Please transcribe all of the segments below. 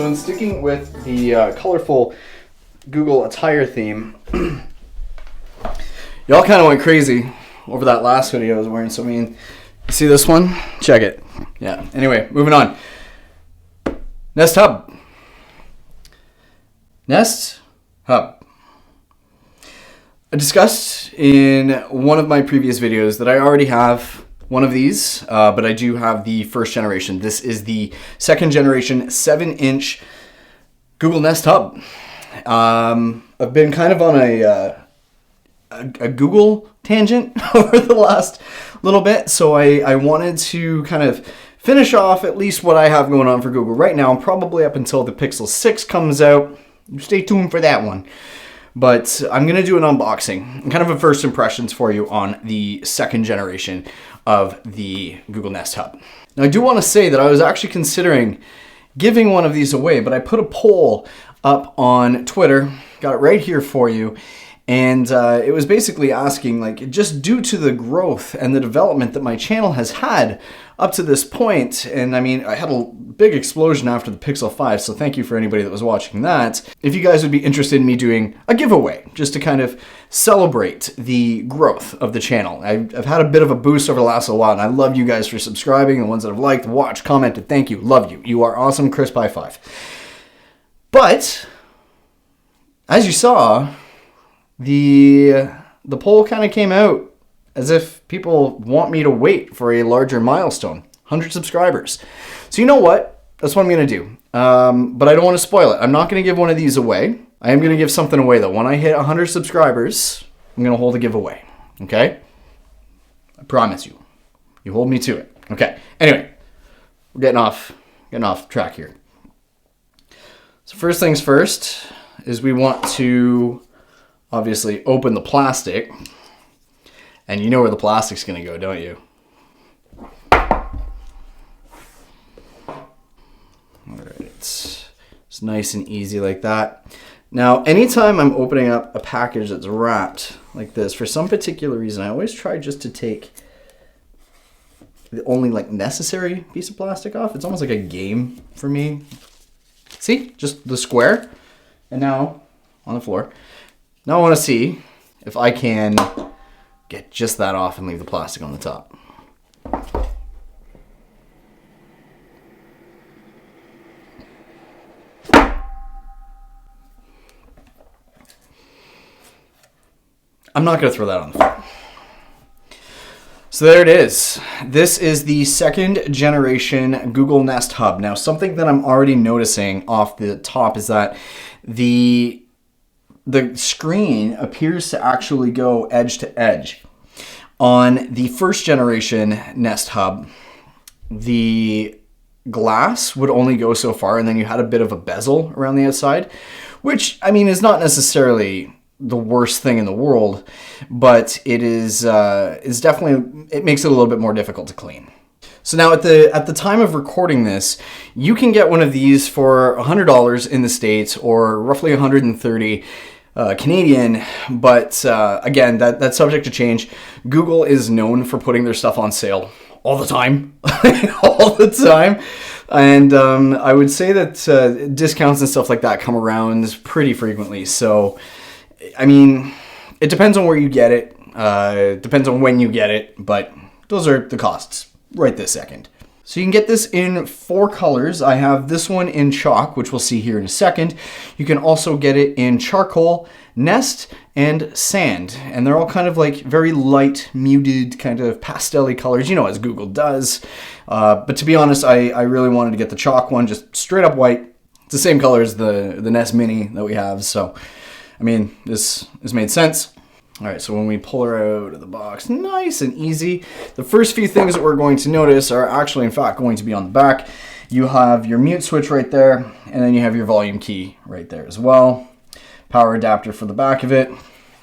So in sticking with the colorful Google attire theme, y'all kind of went crazy over that last video I was wearing. So I mean, you see this one? Check it. Yeah. Anyway, moving on. Nest Hub. Nest Hub. I discussed in one of my previous videos that I already have one of these, but I do have the first generation. This is the second generation 7-inch Google Nest Hub. I've been kind of on a Google tangent over the last little bit, so I wanted to kind of finish off at least what I have going on for Google right now, probably up until the Pixel 6 comes out. Stay tuned for that one. But I'm going to do an unboxing and kind of a first impressions for you on the second generation of the Google Nest Hub. Now, I do want to say that I was actually considering giving one of these away, but I put a poll up on Twitter, got it right here for you, and it was basically asking, like, just due to the growth and the development that my channel has had up to this point, and I mean, I had a big explosion after the Pixel 5, so thank you for anybody that was watching that. If you guys would be interested in me doing a giveaway, just to kind of celebrate the growth of the channel. I've had a bit of a boost over the last little while, and I love you guys for subscribing, the ones that have liked, watched, commented, thank you, love you. You are awesome, crisp high five. But, as you saw, the poll kind of came out as if people want me to wait for a larger milestone, 100 subscribers. So you know what? That's what I'm going to do. But I don't want to spoil it. I'm not going to give one of these away. I am going to give something away, though. When I hit 100 subscribers, I'm going to hold a giveaway. Okay? I promise you. You hold me to it. Okay. Anyway, we're getting off track here. So first things first is we want to obviously open the plastic. And you know where the plastic's going to go, don't you? All right, it's nice and easy like that. Now, anytime I'm opening up a package that's wrapped like this, for some particular reason, I always try just to take the only like necessary piece of plastic off. It's almost like a game for me. See, just the square, and now on the floor. Now I want to see if I can get just that off and leave the plastic on the top. I'm not going to throw that on the floor. So there it is. This is the second generation Google Nest Hub. Now, something that I'm already noticing off the top is that the screen appears to actually go edge to edge. On the first generation Nest Hub, the glass would only go so far, and then you had a bit of a bezel around the outside, which, I mean, is not necessarily the worst thing in the world, but it is definitely, it makes it a little bit more difficult to clean. So now at the time of recording this, you can get one of these for $100 in the States, or roughly 130 Canadian, but again, that's subject to change. Google is known for putting their stuff on sale all the time, all the time. And I would say that discounts and stuff like that come around pretty frequently. So, I mean, it depends on where you get it. Depends on when you get it, but those are the costs right this second. So you can get this in 4 colors. I have this one in chalk, which we'll see here in a second. You can also get it in charcoal, nest, and sand. And they're all kind of like very light, muted, kind of pastel-y colors, you know, as Google does. But to be honest, I really wanted to get the chalk one, just straight up white. It's the same color as the Nest Mini that we have. So, I mean, this made sense. All right, so when we pull her out of the box, nice and easy. The first few things that we're going to notice are actually, in fact, going to be on the back. You have your mute switch right there, and then you have your volume key right there as well. Power adapter for the back of it.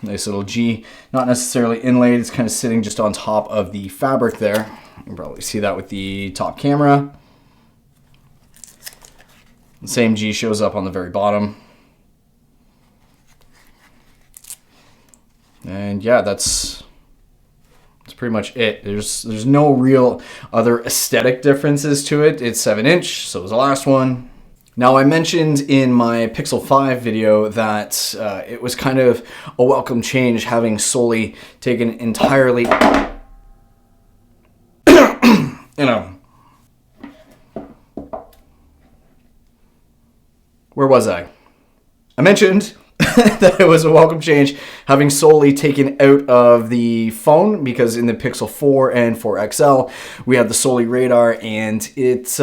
Nice little G, not necessarily inlaid. It's kind of sitting just on top of the fabric there. You can probably see that with the top camera. The same G shows up on the very bottom. And yeah, that's pretty much it. There's no real other aesthetic differences to it. It's 7-inch, so was the last one. Now, I mentioned in my Pixel 5 video that it was kind of a welcome change having solely taken entirely, where was I? I mentioned that it was a welcome change having solely taken out of the phone, because in the Pixel 4 and 4 XL, we had the solely radar, and it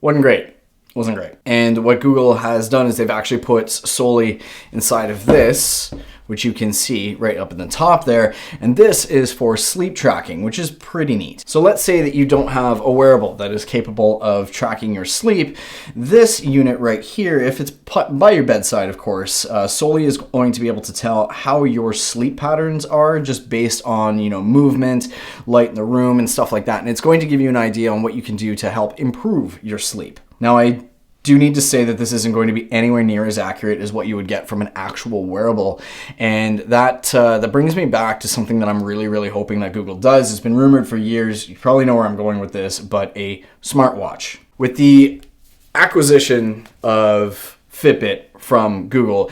wasn't great. Wasn't great. And what Google has done is they've actually put solely inside of this, which you can see right up in the top there. And this is for sleep tracking, which is pretty neat. So let's say that you don't have a wearable that is capable of tracking your sleep. This unit right here, if it's put by your bedside, of course, solely is going to be able to tell how your sleep patterns are just based on, movement, light in the room and stuff like that. And it's going to give you an idea on what you can do to help improve your sleep. Now, I do need to say that this isn't going to be anywhere near as accurate as what you would get from an actual wearable. And that brings me back to something that I'm really, really hoping that Google does. It's been rumored for years. You probably know where I'm going with this, but a smartwatch. With the acquisition of Fitbit from Google,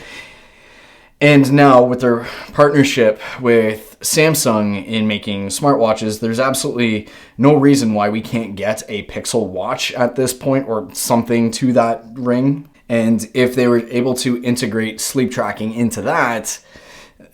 and now with their partnership with Samsung in making smartwatches, there's absolutely no reason why we can't get a Pixel watch at this point, or something to that ring. And if they were able to integrate sleep tracking into that,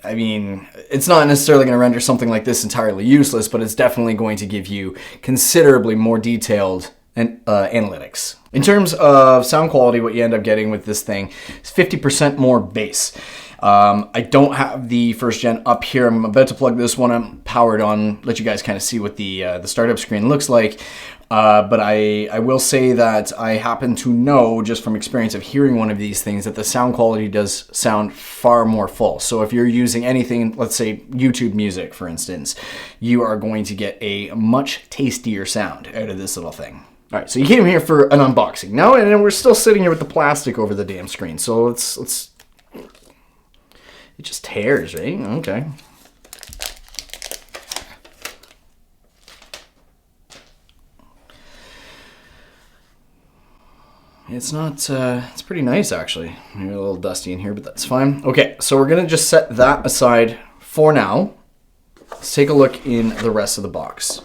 I mean, it's not necessarily going to render something like this entirely useless, but it's definitely going to give you considerably more detailed analytics. In terms of sound quality, what you end up getting with this thing is 50% more bass. I don't have the first gen up here. I'm about to plug this one. I'm powered on, let you guys kind of see what the startup screen looks like. But I will say that I happen to know, just from experience of hearing one of these things, that the sound quality does sound far more full. So if you're using anything, let's say YouTube music, for instance, you are going to get a much tastier sound out of this little thing. All right, so you came here for an unboxing. Now, and then we're still sitting here with the plastic over the damn screen. So let's it just tears, right? Okay. It's not, it's pretty nice actually. Maybe a little dusty in here, but that's fine. Okay, so we're gonna just set that aside for now. Let's take a look in the rest of the box.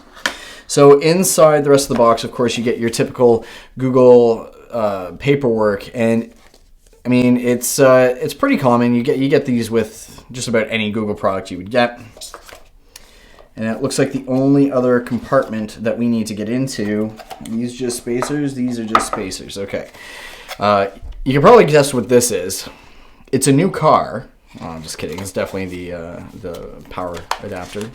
So inside the rest of the box, of course, you get your typical Google paperwork, and I mean, it's pretty common. You get these with just about any Google product you would get. And it looks like the only other compartment that we need to get into, these just spacers, these are just spacers. Okay. You can probably guess what this is. It's a new car. Oh, I'm just kidding. It's definitely the power adapter.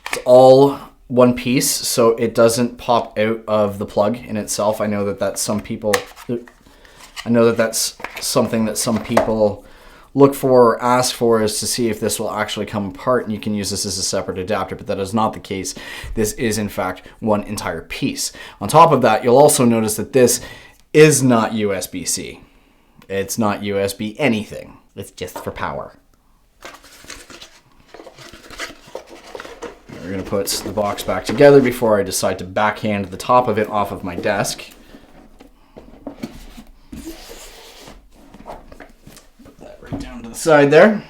It's all one piece, so it doesn't pop out of the plug in itself. I know that that's something that some people look for or ask for, is to see if this will actually come apart, and you can use this as a separate adapter, but that is not the case. This is in fact one entire piece. On top of that, you'll also notice that this is not USB-C. It's not USB anything. It's just for power. We're going to put the box back together before I decide to backhand the top of it off of my desk. Side there.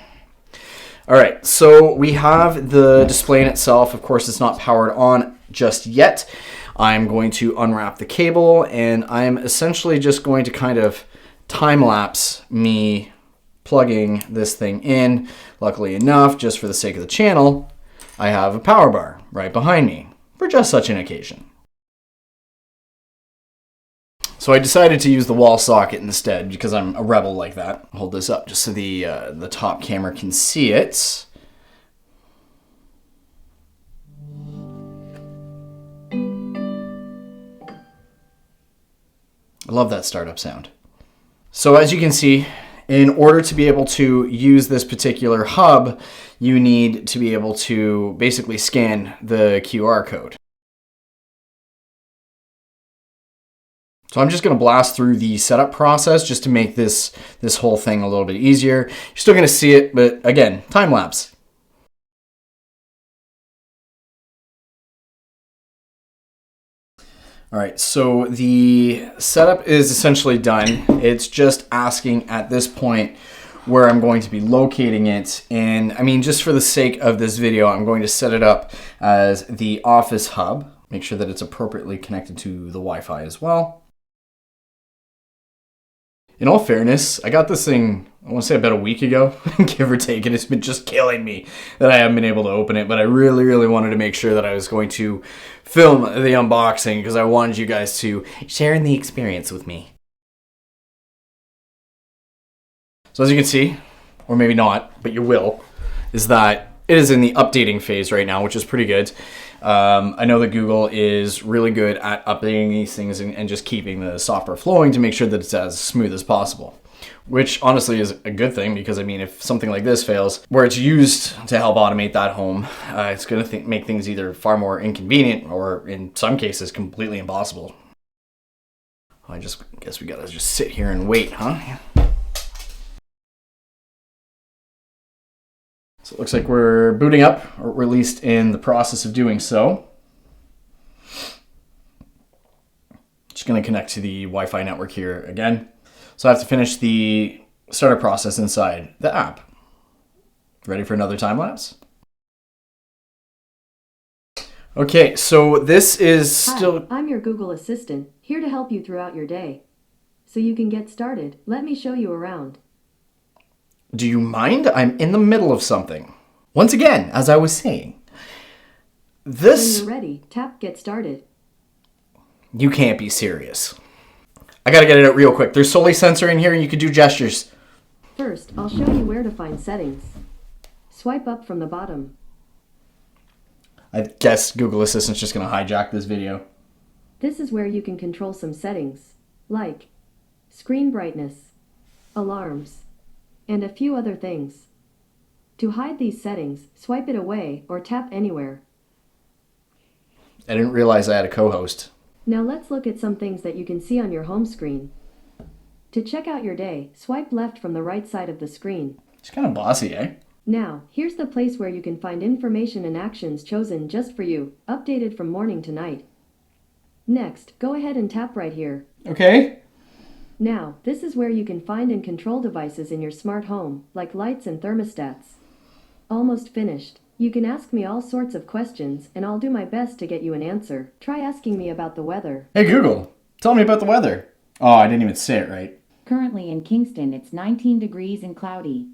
All right, so we have the display in itself. Of course, it's not powered on just yet. I'm going to unwrap the cable, and I'm essentially just going to kind of time-lapse me plugging this thing in. Luckily enough, just for the sake of the channel, I have a power bar right behind me for just such an occasion. So I decided to use the wall socket instead, because I'm a rebel like that. I'll hold this up just so the top camera can see it. I love that startup sound. So as you can see, in order to be able to use this particular hub, you need to be able to basically scan the QR code. So I'm just going to blast through the setup process just to make this whole thing a little bit easier. You're still going to see it, but again, time lapse. All right, so the setup is essentially done. It's just asking at this point where I'm going to be locating it. And I mean, just for the sake of this video, I'm going to set it up as the office hub. Make sure that it's appropriately connected to the Wi-Fi as well. In all fairness, I got this thing, I want to say about a week ago, give or take, and it's been just killing me that I haven't been able to open it, but I really, really wanted to make sure that I was going to film the unboxing because I wanted you guys to share in the experience with me. So as you can see, or maybe not, but you will, is that it is in the updating phase right now, which is pretty good. I know that Google is really good at updating these things and just keeping the software flowing to make sure that it's as smooth as possible, which honestly is a good thing because, I mean, if something like this fails, where it's used to help automate that home, it's going to make things either far more inconvenient or in some cases completely impossible. I guess we gotta just sit here and wait, huh? So it looks like we're booting up, or we're at least in the process of doing so. Just going to connect to the Wi-Fi network here again. So I have to finish the startup process inside the app. Ready for another time lapse? Okay, so this is still... Hi, I'm your Google Assistant, here to help you throughout your day. So you can get started, let me show you around. Do you mind? I'm in the middle of something. Once again, as I was saying, this... When you're ready, tap Get Started. You can't be serious. I gotta get it out real quick. There's solely sensor in here and you can do gestures. First, I'll show you where to find settings. Swipe up from the bottom. I guess Google Assistant's just gonna hijack this video. This is where you can control some settings, like screen brightness, alarms, and a few other things. To hide these settings, swipe it away or tap anywhere. I didn't realize I had a co-host. Now let's look at some things that you can see on your home screen. To check out your day, swipe left from the right side of the screen. It's kind of bossy, eh? Now, here's the place where you can find information and actions chosen just for you, updated from morning to night. Next, go ahead and tap right here. Okay. Now, this is where you can find and control devices in your smart home, like lights and thermostats. Almost finished. You can ask me all sorts of questions, and I'll do my best to get you an answer. Try asking me about the weather. Hey Google, tell me about the weather. Oh, I didn't even say it right. Currently in Kingston, it's 19 degrees and cloudy.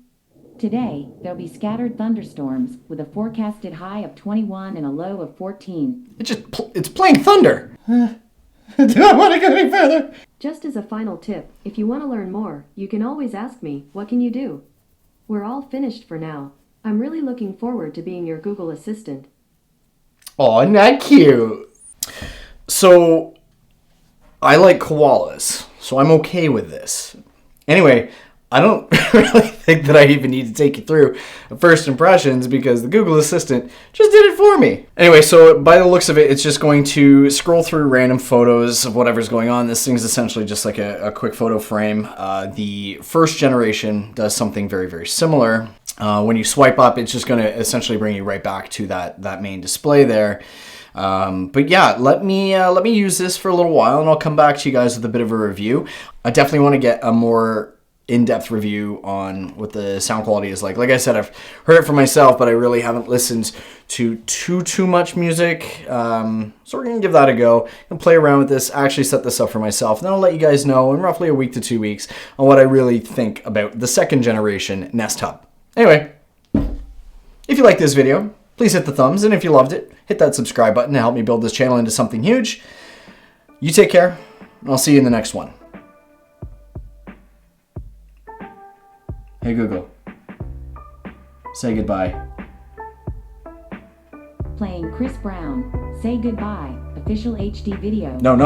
Today, there'll be scattered thunderstorms with a forecasted high of 21 and a low of 14. It's playing thunder. Do I want to go any further? Just as a final tip, if you want to learn more, you can always ask me, what can you do? We're all finished for now. I'm really looking forward to being your Google Assistant. Oh, not cute. So, I like koalas, so I'm okay with this. Anyway, I don't really think that I even need to take you through first impressions because the Google Assistant just did it for me. Anyway, so by the looks of it, it's just going to scroll through random photos of whatever's going on. This thing's essentially just like a quick photo frame. The first generation does something very, very similar. When you swipe up, it's just going to essentially bring you right back to that main display there. But yeah, let me use this for a little while and I'll come back to you guys with a bit of a review. I definitely want to get a more in-depth review on what the sound quality is like. Like I said, I've heard it for myself, but I really haven't listened to too much music. So we're going to give that a go and play around with this, actually set this up for myself. And then I'll let you guys know in roughly a week to 2 weeks on what I really think about the second generation Nest Hub. Anyway, if you like this video, please hit the thumbs. And if you loved it, hit that subscribe button to help me build this channel into something huge. You take care, and I'll see you in the next one. Hey Google, say goodbye. Playing Chris Brown, Say Goodbye, official HD video. No.